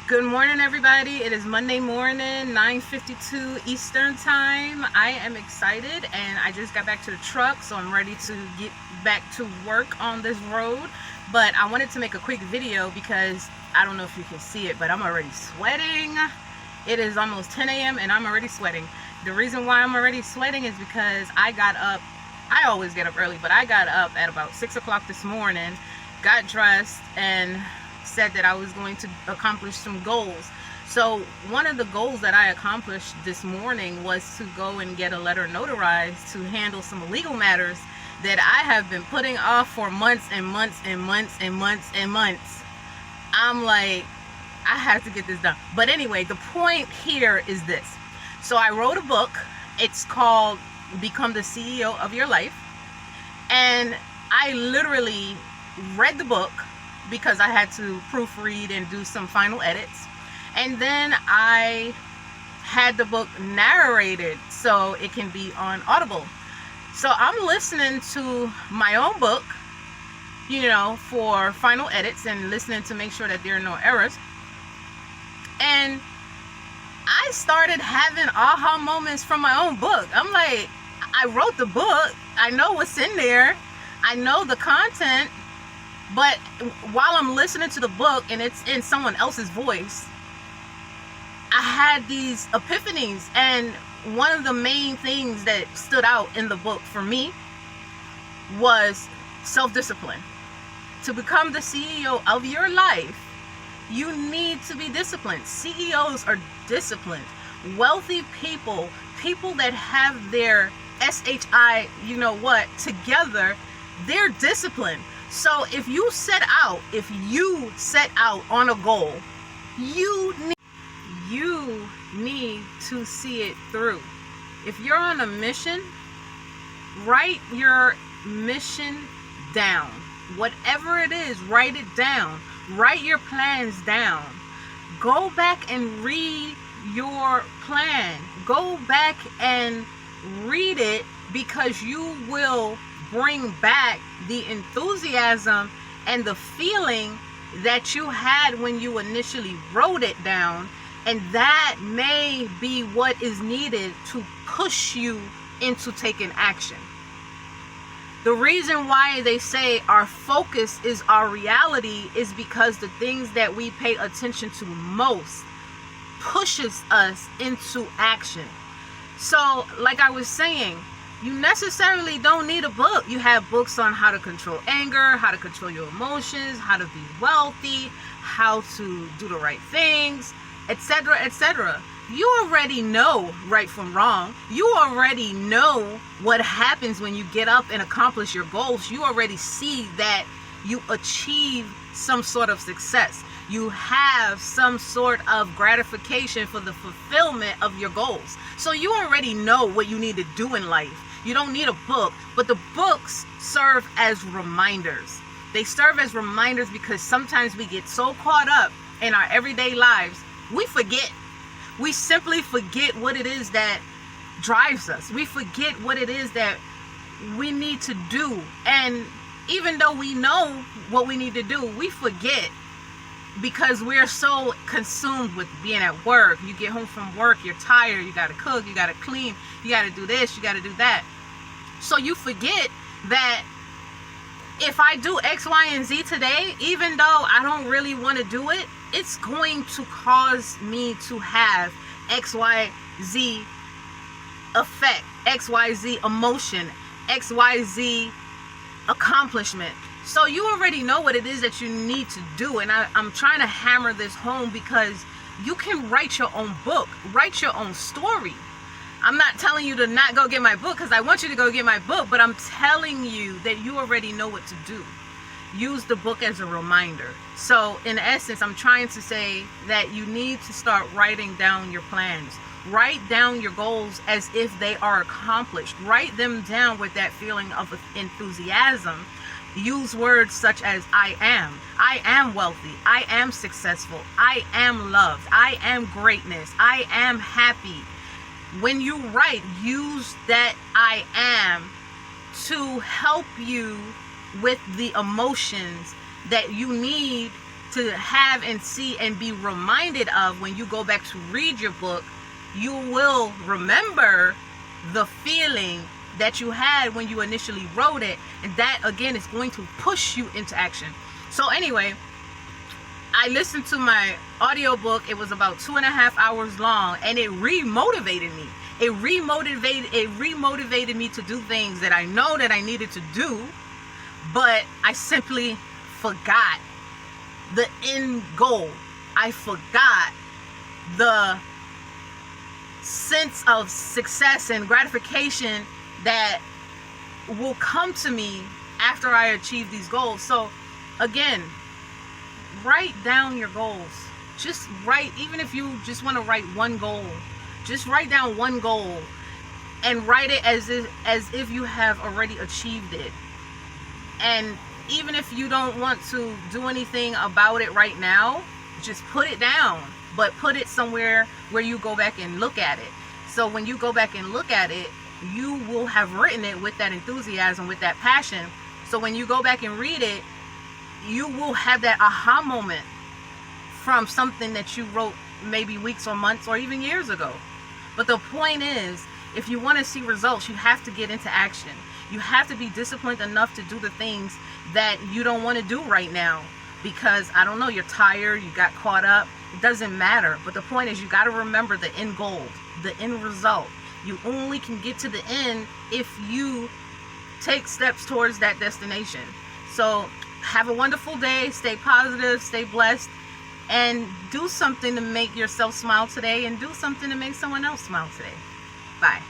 Good morning, everybody. It is Monday morning, 9:52 Eastern time. I am excited and I just got back to the truck, so I'm ready to get back to work on this road. But I wanted to make a quick video because I don't know if you can see it, but I'm already sweating. It is almost 10 a.m. and I'm already sweating. The reason why I'm already sweating is because I got up. I always get up early, but I got up at about 6 o'clock this morning, got dressed, and said that I was going to accomplish some goals. So one of the goals that I accomplished this morning was to go and get a letter notarized to handle some legal matters that I have been putting off for months and months and months and months and months. I'm like, I have to get this done. But anyway, the point here is this. So I wrote a book. It's called Become the CEO of Your Life. And I literally read the book because I had to proofread and do some final edits. And then I had the book narrated so it can be on Audible. So I'm listening to my own book, for final edits and listening to make sure that there are no errors. And I started having aha moments from my own book. I'm like, I wrote the book. I know what's in there. I know the content. But while I'm listening to the book and it's in someone else's voice, I had these epiphanies. And one of the main things that stood out in the book for me was self-discipline. To become the CEO of your life, you need to be disciplined. CEOs are disciplined. Wealthy people, people that have their SHI, together, they're disciplined. So if you set out on a goal, you need to see it through. If you're on a mission, write your mission down. Whatever it is, write it down. Write your plans down. Go back and read your plan. Go back and read it, because you will bring back the enthusiasm and the feeling that you had when you initially wrote it down, and that may be what is needed to push you into taking action. The reason why they say our focus is our reality is because the things that we pay attention to most pushes us into action. So like I was saying, you necessarily don't need a book. You have books on how to control anger, how to control your emotions, how to be wealthy, how to do the right things, etc., etc. You already know right from wrong. You already know what happens when you get up and accomplish your goals. You already see that you achieve some sort of success. You have some sort of gratification for the fulfillment of your goals. So you already know what you need to do in life. You don't need a book, but the books serve as reminders. They serve as reminders because sometimes we get so caught up in our everyday lives, we forget. We simply forget what it is that drives us. We forget what it is that we need to do. And even though we know what we need to do, we forget because we're so consumed with being at work. You get home from work, you're tired, you gotta cook, you gotta clean, you gotta do this, you gotta do that. So you forget that if I do X, Y, and Z today, even though I don't really want to do it, it's going to cause me to have X, Y, Z effect, X, Y, Z emotion, X, Y, Z accomplishment. So you already know what it is that you need to do. And I'm trying to hammer this home because you can write your own book, write your own story. I'm not telling you to not go get my book, because I want you to go get my book, but I'm telling you that you already know what to do. Use the book as a reminder. So in essence, I'm trying to say that you need to start writing down your plans. Write down your goals as if they are accomplished. Write them down with that feeling of enthusiasm. Use words such as I am wealthy, I am successful, I am loved, I am greatness, I am happy. When you write, use that I am to help you with the emotions that you need to have and see and be reminded of when you go back to read your book. You will remember the feeling that you had when you initially wrote it, and that again is going to push you into action. So anyway, I listened to my audiobook. It was about 2.5 hours long, and it remotivated me. It remotivated me to do things that I know that I needed to do, but I simply forgot the end goal. I forgot the sense of success and gratification that will come to me after I achieve these goals. So again, write down your goals. Just write, even if you just want to write one goal, just write down one goal and write it as if you have already achieved it. And even if you don't want to do anything about it right now, just put it down, but put it somewhere where you go back and look at it. So when you go back and look at it, you will have written it with that enthusiasm, with that passion. So when you go back and read it, you will have that aha moment from something that you wrote maybe weeks or months or even years ago. But the point is, if you want to see results, you have to get into action. You have to be disciplined enough to do the things that you don't want to do right now because, I don't know, you're tired, you got caught up. It doesn't matter. But the point is, you got to remember the end goal, the end result. You only can get to the end if you take steps towards that destination. So have a wonderful day. Stay positive, stay blessed, and do something to make yourself smile today, and do something to make someone else smile today. Bye.